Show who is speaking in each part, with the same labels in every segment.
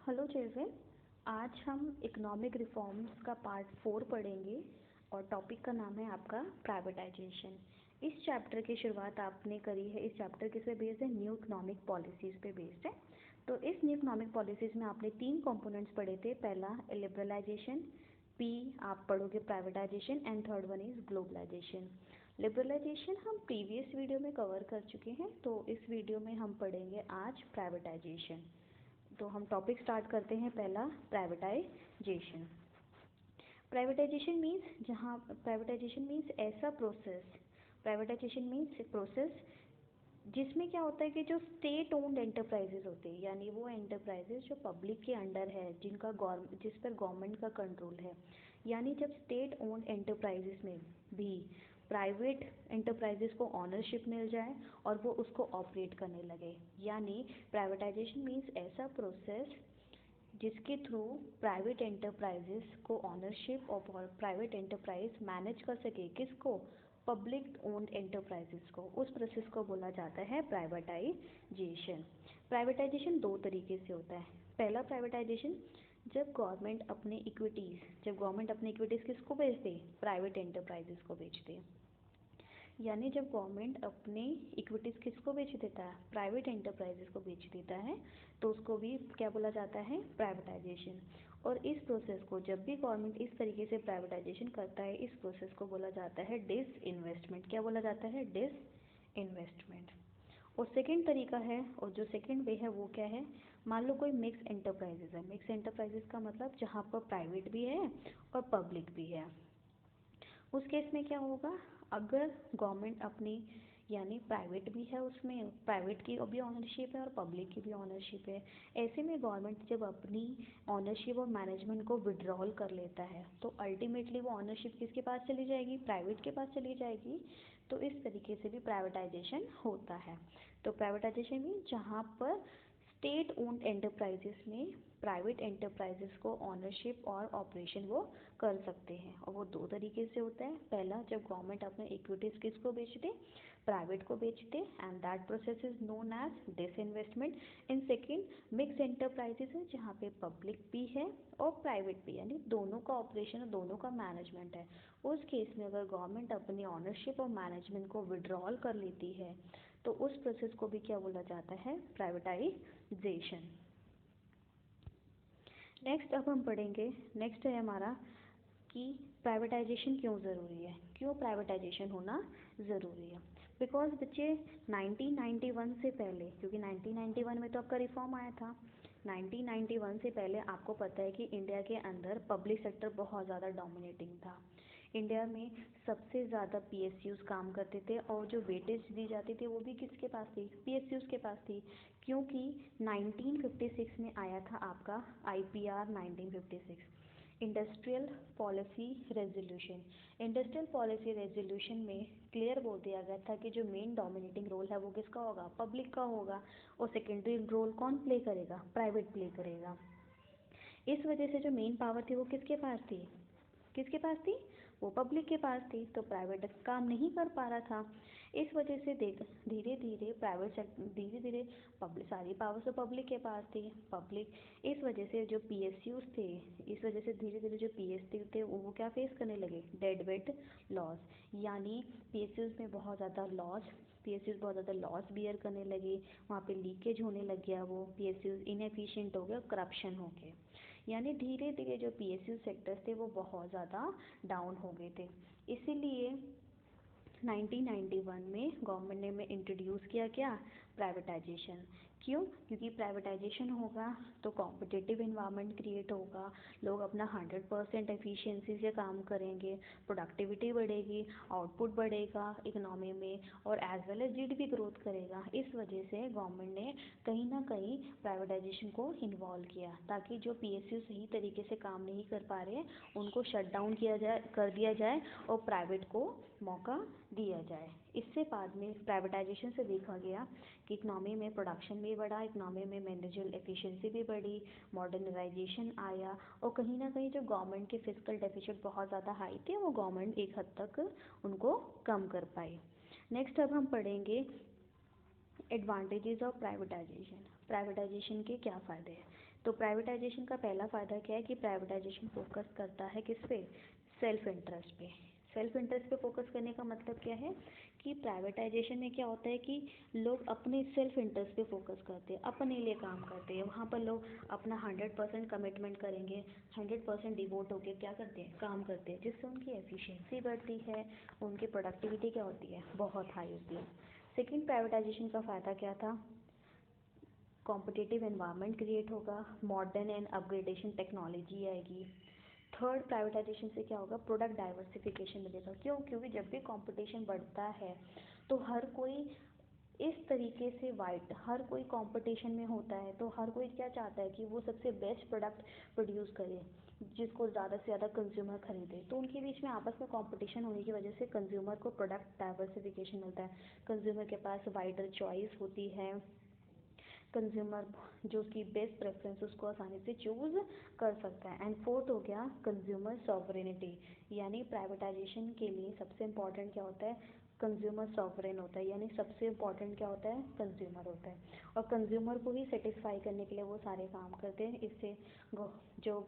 Speaker 1: Hello children. आज हम economic reforms का पार्ट 4 पढ़ेंगे और टॉपिक का नाम है आपका प्राइवेटाइजेशन। इस चैप्टर की शुरुआत आपने करी है। इस चैप्टर किस पे बेस्ड है? न्यू इकोनॉमिक पॉलिसीज़ पे बेस्ड है। तो इस न्यू इकोनॉमिक पॉलिसीज़ में आपने 3 कंपोनेंट्स पढ़े थे। पहला लिबरलाइजेशन, पी आप पढ़ोगे privatisation and third one is globalisation. Liberalisation हम प्रीवियस वीडियो में कवर कर चुके हैं, तो इस वीडियो में हम पढ़ेंगे आज प्राइवेटाइजेशन। तो हम टॉपिक स्टार्ट करते हैं। पहला प्राइवेटाइजेशन। प्राइवेटाइजेशन मीन्स ऐसा प्रोसेस। प्राइवेटाइजेशन मीन्स प्रोसेस जिसमें क्या होता है कि जो स्टेट ओन्ड एंटरप्राइजेज होते हैं, यानी वो एंटरप्राइजेज जो पब्लिक के अंडर है, जिस पर गवर्नमेंट का कंट्रोल है, यानी जब स्टेट ओन्ड एंटरप्राइजेज में भी प्राइवेट एंटरप्राइजेस को ऑनरशिप मिल जाए और वो उसको ऑपरेट करने लगे, यानी प्राइवेटाइजेशन मीन्स ऐसा प्रोसेस जिसके थ्रू प्राइवेट एंटरप्राइजेस को ऑनरशिप और प्राइवेट एंटरप्राइज मैनेज कर सके किसको? पब्लिक ओन्ड एंटरप्राइजेस को। उस प्रोसेस को बोला जाता है प्राइवेटाइजेशन। प्राइवेटाइजेशन दो तरीके से होता है। पहला प्राइवेटाइजेशन जब गवर्नमेंट अपने इक्विटीज़ किसको बेचते? प्राइवेट एंटरप्राइजेस को बेचते हैं। यानी जब गवर्नमेंट अपने इक्विटीज़ किसको बेच देता है? प्राइवेट एंटरप्राइजेस को बेच देता है, तो उसको भी क्या बोला जाता है? प्राइवेटाइजेशन। और इस प्रोसेस को जब भी गवर्नमेंट इस तरीके से प्राइवेटाइजेशन करता है, इस प्रोसेस को बोला जाता है डिसइन्वेस्टमेंट। क्या बोला जाता है? डिसइन्वेस्टमेंट। और सेकेंड तरीका है, और जो सेकेंड वे है वो क्या है? मान लो कोई मिक्स एंटरप्राइजेस है। मिक्स एंटरप्राइजेस का मतलब जहाँ पर प्राइवेट भी है और पब्लिक भी है। उस केस में क्या होगा? अगर गवर्नमेंट अपनी, यानी प्राइवेट भी है, उसमें प्राइवेट की भी ऑनरशिप है और पब्लिक की भी ऑनरशिप है, ऐसे में गवर्नमेंट जब अपनी ऑनरशिप और मैनेजमेंट को विड्रॉल कर लेता है, तो अल्टीमेटली वो ऑनरशिप किसके पास चली जाएगी? प्राइवेट के पास चली जाएगी। तो इस तरीके से भी प्राइवेटाइजेशन होता है। तो प्राइवेटाइजेशन मीन जहाँ पर स्टेट ओन्ड एंटरप्राइजेस में प्राइवेट एंटरप्राइजेस को ऑनरशिप और ऑपरेशन वो कर सकते हैं, और वो दो तरीके से होता है। पहला, जब गवर्नमेंट अपने इक्विटीज़ किसको बेचते? प्राइवेट को बेचते, and that process is known as disinvestment. In second mix enterprises है जहाँ पे पब्लिक भी है और प्राइवेट भी, यानी दोनों का ऑपरेशन और दोनों का मैनेजमेंट है। उस केस में अगर गवर्नमेंट अपनी ऑनरशिप और मैनेजमेंट को विड्रॉल कर लेती है, तो उस प्रोसेस को भी क्या बोला जाता है? प्राइवेटाइजेशन। नेक्स्ट अब हम पढ़ेंगे, नेक्स्ट है हमारा कि प्राइवेटाइजेशन क्यों ज़रूरी है, क्यों प्राइवेटाइजेशन होना ज़रूरी है। बिकॉज बच्चे 1991 से पहले, क्योंकि 1991 में तो आपका रिफॉर्म आया था, 1991 से पहले आपको पता है कि इंडिया के अंदर पब्लिक सेक्टर बहुत ज़्यादा डोमिनेटिंग था। इंडिया में सबसे ज़्यादा पीएसयूज़ काम करते थे, और जो वेटेज दी जाती थी वो भी किसके पास थी? पीएसयूज़ के पास थी। क्योंकि 1956 में आया था आपका IPR 1956, industrial policy resolution. Industrial policy resolution में क्लियर बोल दिया गया था कि जो मेन डोमिनेटिंग रोल है वो किसका होगा? पब्लिक का होगा, और सेकेंडरी रोल कौन प्ले करेगा? प्राइवेट प्ले करेगा। इस वजह से जो मेन पावर थी वो किसके पास थी? किसके पास थी? वो पब्लिक के पास थी। तो प्राइवेट काम नहीं कर पा रहा था। इस वजह से धीरे धीरे पब्लिक सारी पावर तो पब्लिक के पास थी। पब्लिक, इस वजह से जो पीएसयूज थे, इस वजह से धीरे धीरे जो पीएसयू थे वो क्या फेस करने लगे? डेड वेट लॉस, यानी पीएसयूज में बहुत ज़्यादा लॉस, पीएसयूज बहुत ज़्यादा लॉस बियर करने लगे। वहाँ पे लीकेज होने लग गया, वो पीएसयूज इनएफिशिएंट हो गया, करप्शन हो गए, यानी धीरे धीरे जो पीएसयू सेक्टर्स थे वो बहुत ज़्यादा डाउन हो गए थे। इसीलिए 1991 में गवर्नमेंट ने इंट्रोड्यूस किया क्या? प्राइवेटाइजेशन। क्यों? क्योंकि प्राइवेटाइजेशन होगा तो कॉम्पिटिटिव इन्वायरमेंट क्रिएट होगा, लोग अपना 100% एफिशिएंसी से काम करेंगे, प्रोडक्टिविटी बढ़ेगी, आउटपुट बढ़ेगा इकोनॉमी में, और as well as GDP growth करेगा। इस वजह से गवर्नमेंट ने कहीं ना कहीं प्राइवेटाइजेशन को इन्वॉल्व किया, ताकि जो पीएसयू सही तरीके से काम नहीं कर पा रहे उनको शट डाउन कर दिया जाए और प्राइवेट को मौका दिया जाए। इससे बाद में प्राइवेटाइजेशन से देखा गया कि इकनॉमी में प्रोडक्शन भी बढ़ा, इकनॉमी में मैनेजरल एफिशिएंसी भी बढ़ी, मॉडर्नाइजेशन आया, और कहीं ना कहीं जो गवर्नमेंट के फिजिकल डेफिसिट बहुत ज़्यादा हाई थे वो गवर्नमेंट एक हद तक उनको कम कर पाई। नेक्स्ट अब हम पढ़ेंगे एडवांटेजेस ऑफ प्राइवेटाइजेशन। प्राइवेटाइजेशन के क्या फ़ायदे हैं? तो प्राइवेटाइजेशन का पहला फ़ायदा क्या है कि प्राइवेटाइजेशन फोकस करता है किस पे, सेल्फ इंटरेस्ट पे। सेल्फ इंटरेस्ट पे फोकस करने का मतलब क्या है कि प्राइवेटाइजेशन में क्या होता है कि लोग अपने सेल्फ इंटरेस्ट पे फोकस करते हैं, अपने लिए काम करते हैं। वहाँ पर लोग अपना 100% कमिटमेंट करेंगे, 100% डिवोट होकर क्या करते हैं, काम करते हैं, जिससे उनकी एफिशिएंसी बढ़ती है, उनकी प्रोडक्टिविटी क्या होती है, बहुत हाई होती है। सेकेंड, प्राइवेटाइजेशन का फ़ायदा क्या था, कॉम्पिटिटिव एनवायरनमेंट क्रिएट होगा, मॉडर्न एंड अपग्रेडेशन टेक्नोलॉजी आएगी। थर्ड, प्राइवेटाइजेशन से क्या होगा, प्रोडक्ट डाइवर्सिफिकेशन मिलेगा। क्यों? क्योंकि जब भी कंपटीशन बढ़ता है तो हर कोई इस तरीके से वाइड, हर कोई कंपटीशन में होता है तो हर कोई क्या चाहता है कि वो सबसे बेस्ट प्रोडक्ट प्रोड्यूस करे, जिसको ज़्यादा से ज़्यादा कंज्यूमर खरीदे। तो उनके बीच में आपस में कंपटीशन होने की वजह से कंज्यूमर को प्रोडक्ट डाइवर्सिफिकेशन मिलता है, कंज्यूमर के पास वाइडर चॉइस होती है, कंज्यूमर जो उसकी बेस्ट प्रेफरेंस उसको आसानी से चूज़ कर सकता है। एंड फोर्थ हो गया कंज्यूमर सॉवरेनिटी, यानी प्राइवेटाइजेशन के लिए सबसे इम्पॉर्टेंट क्या होता है, कंज्यूमर सॉवरेन होता है, यानी सबसे इम्पॉर्टेंट क्या होता है, कंज्यूमर होता है। और कंज्यूमर को ही सेटिस्फाई करने के लिए वो सारे काम करते हैं। इससे जो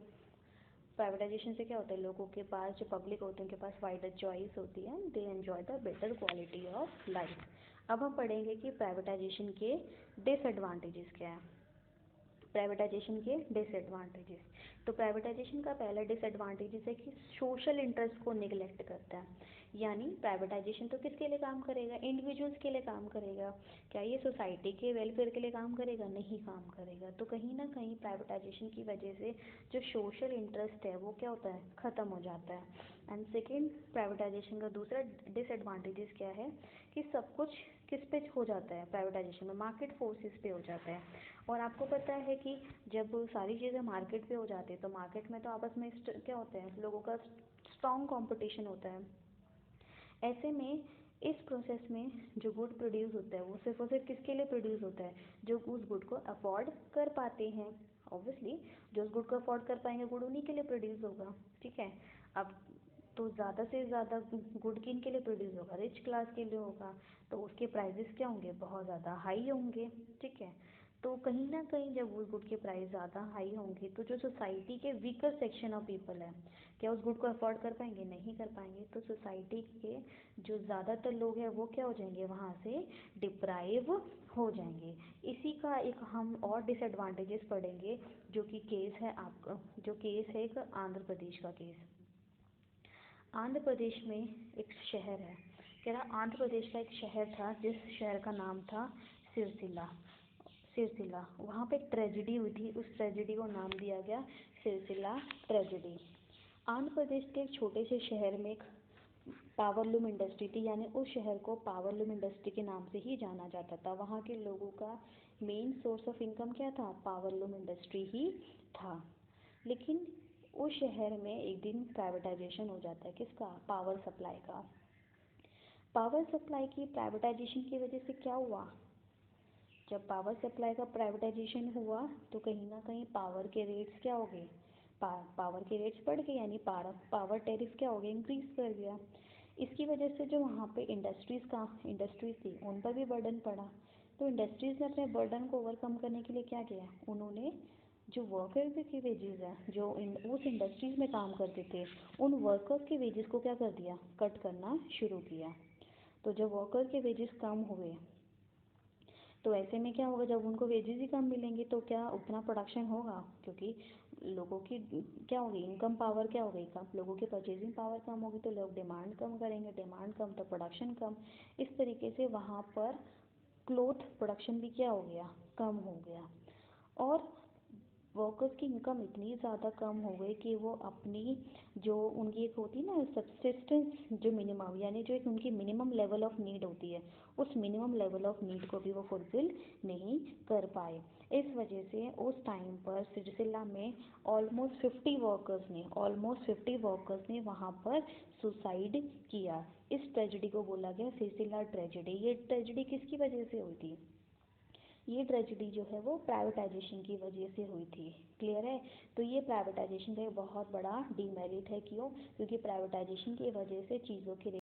Speaker 1: प्राइवेटाइजेशन से क्या होता है, लोगों के पास, जो पब्लिक होते हैं, उनके पास वाइडर चॉइस होती है, they enjoy the better quality of life. अब हम पढ़ेंगे कि प्राइवेटाइजेशन के डिसएडवांटेजेस क्या है। प्राइवेटाइजेशन के डिसएडवांटेजेस, तो प्राइवेटाइजेशन का पहला डिसएडवांटेजेस है कि सोशल इंटरेस्ट को निगलेक्ट करता है। यानी प्राइवेटाइजेशन तो किसके लिए काम करेगा, इंडिविजुअल्स के लिए काम करेगा। क्या ये सोसाइटी के वेलफेयर के लिए काम करेगा, नहीं काम करेगा। तो कहीं ना कहीं प्राइवेटाइजेशन की वजह से जो सोशल इंटरेस्ट है वो क्या होता है, ख़त्म हो जाता है। एंड सेकेंड, प्राइवेटाइजेशन का दूसरा डिसएडवांटेजेस क्या है कि सब कुछ किस पे हो जाता है, प्राइवेटाइजेशन में मार्केट फोर्सेस पे हो जाता है। और आपको पता है कि जब सारी चीज़ें मार्केट पे हो जाती है तो मार्केट में तो आपस में क्या होता है, लोगों का स्ट्रॉन्ग कंपटीशन होता है। ऐसे में इस प्रोसेस में जो गुड प्रोड्यूस होता है वो सिर्फ और सिर्फ किसके लिए प्रोड्यूस होता है, जो उस गुड को अफोर्ड कर पाते हैं। ऑब्वियसली जो उस गुड को अफोर्ड कर पाएंगे गुड उन्हीं के लिए प्रोड्यूस होगा, ठीक है। अब तो ज़्यादा से ज़्यादा गुड किन के लिए प्रोड्यूस होगा, रिच क्लास के लिए होगा, तो उसके प्राइजेस क्या होंगे, बहुत ज़्यादा हाई होंगे, ठीक है। तो कहीं ना कहीं जब उस गुड के प्राइस ज़्यादा हाई होंगे तो जो सोसाइटी के वीकर सेक्शन ऑफ पीपल है, क्या उस गुड को अफोर्ड कर पाएंगे, नहीं कर पाएंगे। तो सोसाइटी के जो ज़्यादातर लोग हैं वो क्या हो जाएंगे, वहाँ से डिप्राइव हो जाएंगे। इसी का एक हम और डिसएडवांटेजेस पढ़ेंगे, जो कि केस है आपका, जो केस है एक आंध्र प्रदेश का केस। आंध्र प्रदेश में एक शहर है, कह रहा आंध्र प्रदेश का एक शहर था जिस शहर का नाम था सिरसिला। सिरसिला, वहाँ पे एक ट्रेजिडी हुई थी, उस ट्रेजिडी को नाम दिया गया सिरसिला ट्रेजिडी। आंध्र प्रदेश के एक छोटे से शहर में एक पावरलूम इंडस्ट्री थी, यानी उस शहर को पावरलूम इंडस्ट्री के नाम से ही जाना जाता था। वहाँ के लोगों का मेन सोर्स ऑफ इनकम क्या था, पावरलूम इंडस्ट्री ही था। लेकिन उस शहर में एक दिन प्राइवेटाइजेशन हो जाता है, किसका, पावर सप्लाई का। पावर सप्लाई की प्राइवेटाइजेशन की वजह से क्या हुआ, जब पावर सप्लाई का प्राइवेटाइजेशन हुआ तो कहीं ना कहीं पावर के रेट्स क्या हो गए, पावर के रेट्स बढ़ गए, यानी पावर टैरिफ क्या हो गया, इंक्रीज कर गया। इसकी वजह से जो वहाँ पे इंडस्ट्रीज़ थी उन पर भी बर्डन पड़ा। तो इंडस्ट्रीज़ ने अपने बर्डन को ओवरकम करने के लिए क्या किया, उन्होंने जो वर्कर्स की वेजेस हैं, जो उस इंडस्ट्रीज़ में काम करते थे, उन वर्कर्स के वेजेस को क्या कर दिया, कट करना शुरू किया। तो जब वर्कर्स के वेजेस कम हुए तो ऐसे में क्या होगा, जब उनको वेजेस ही कम मिलेंगे तो क्या उतना प्रोडक्शन होगा, क्योंकि लोगों की क्या होगी, इनकम पावर क्या हो गई कम, लोगों की परचेजिंग पावर कम होगी तो लोग डिमांड कम करेंगे, डिमांड कम तो प्रोडक्शन कम। इस तरीके से वहाँ पर क्लोथ प्रोडक्शन भी क्या हो गया, कम हो गया। और वर्कर्स की इनकम इतनी ज़्यादा कम हो गई कि वो अपनी जो उनकी एक होती है ना सब्सिस्टेंस, जो मिनिमम, यानी जो एक उनकी मिनिमम लेवल ऑफ नीड होती है, उस मिनिमम लेवल ऑफ नीड को भी वो फुलफिल नहीं कर पाए। इस वजह से उस टाइम पर सिरसिला में ऑलमोस्ट 50 वर्कर्स ने वहाँ पर सुसाइड किया। इस ट्रेजिडी को बोला गया सिरसिला ट्रेजिडी। ये ट्रेजिडी किसकी वजह से हुई थी, ये ट्रेजिडी जो है वो प्राइवेटाइजेशन की वजह से हुई थी। क्लियर है। तो ये प्राइवेटाइजेशन का एक बहुत बड़ा डीमेरिट है, क्यों, क्योंकि प्राइवेटाइजेशन की वजह से चीज़ों के